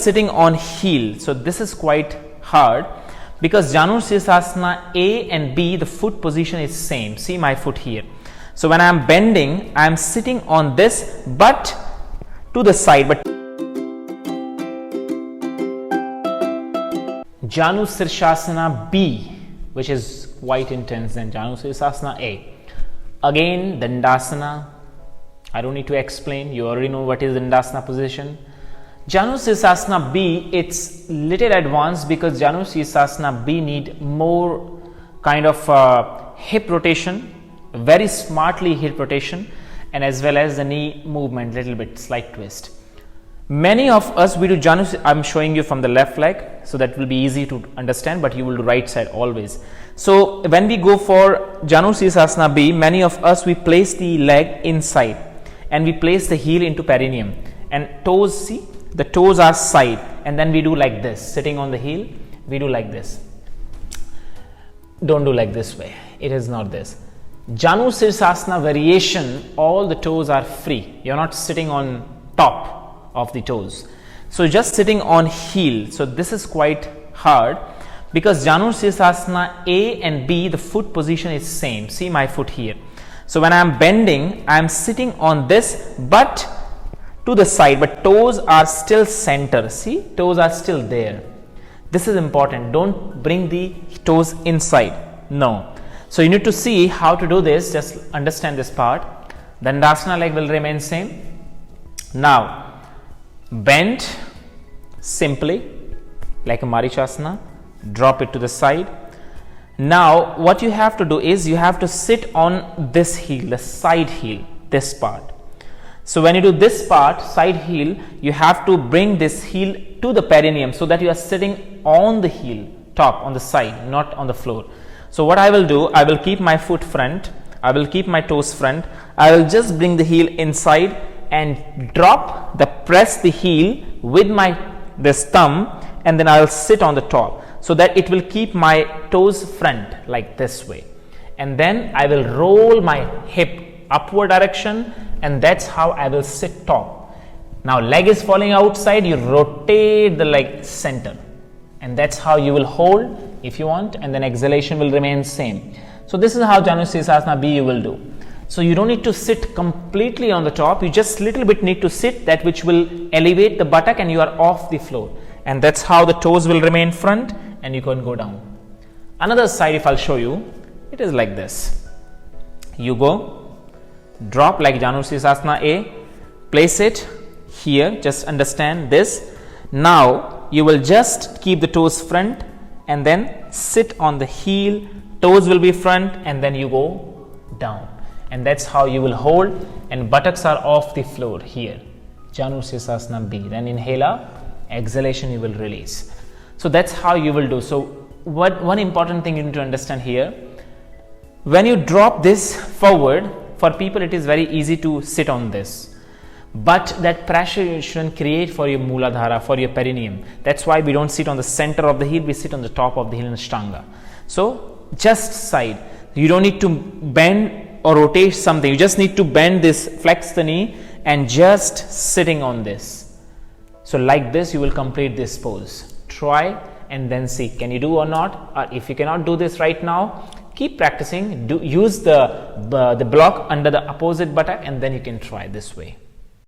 sitting on heel. So this is quite hard because Janusirsasana A and B, the foot position is same. See my foot here. So when I am bending, I am sitting on this but to the side. But Janusirsasana B, which is quite intense than Janusirsasana A. Again, Dandasana. I don't need to explain. You already know what is Dandasana position. Janusirsasana B, it's little advanced because Janusirsasana B need more kind of hip rotation, very smartly hip rotation, and as well as the knee movement, little bit slight twist. Many of us we do Janusirsasana. I'm showing you from the left leg, so that will be easy to understand, but you will do right side always. So when we go for Janusirsasana B, many of us we place the leg inside and we place the heel into perineum and toes, see the toes are side, and then we do like this, sitting on the heel, we do like this. Don't do like this way, it is not this. Janusirsasana variation, all the toes are free, you're not sitting on top of the toes, so just sitting on heel. So this is quite hard because Janusirsasana A and B, the foot position is same. See my foot here. So when I am bending, I am sitting on this but to the side, but toes are still center. See, toes are still there. This is important. Don't bring the toes inside. No. So you need to see how to do this. Just understand this part. The Dandasana leg will remain same. Now bend simply like a Marichasana. Drop it to the side. Now what you have to do is you have to sit on this heel, the side heel, this part. So when you do this part, side heel, you have to bring this heel to the perineum so that you are sitting on the heel, top, on the side, not on the floor. So what I will do, I will keep my foot front, I will keep my toes front, I will just bring the heel inside and drop press the heel with this thumb, and then I will sit on the top so that it will keep my toes front like this way, and then I will roll my hip upward direction, and that's how I will sit top. Now leg is falling outside, you rotate the leg center, and that's how you will hold if you want, and then exhalation will remain same. So this is how Janusirsasana B you will do. So you don't need to sit completely on the top, you just little bit need to sit that which will elevate the buttock and you are off the floor, and that's how the toes will remain front and you can go down. Another side, if I'll show you, it is like this. You go, drop like Janusirsasana A, place it here, just understand this. Now you will just keep the toes front and then sit on the heel, toes will be front, and then you go down, and that's how you will hold, and buttocks are off the floor here. Janusirsasana B. Then inhale up, exhalation you will release. So that's how you will do. So one important thing you need to understand here, when you drop this forward, for people it is very easy to sit on this, but that pressure you shouldn't create for your Mooladhara, for your perineum. That's why we don't sit on the center of the heel, we sit on the top of the heel in Ashtanga. So just side, you don't need to bend or rotate something, you just need to bend this, flex the knee and just sitting on this. So like this you will complete this pose. Try and then see, can you do or not? Or if you cannot do this right now, keep practicing, use the block under the opposite buttock, and then you can try this way.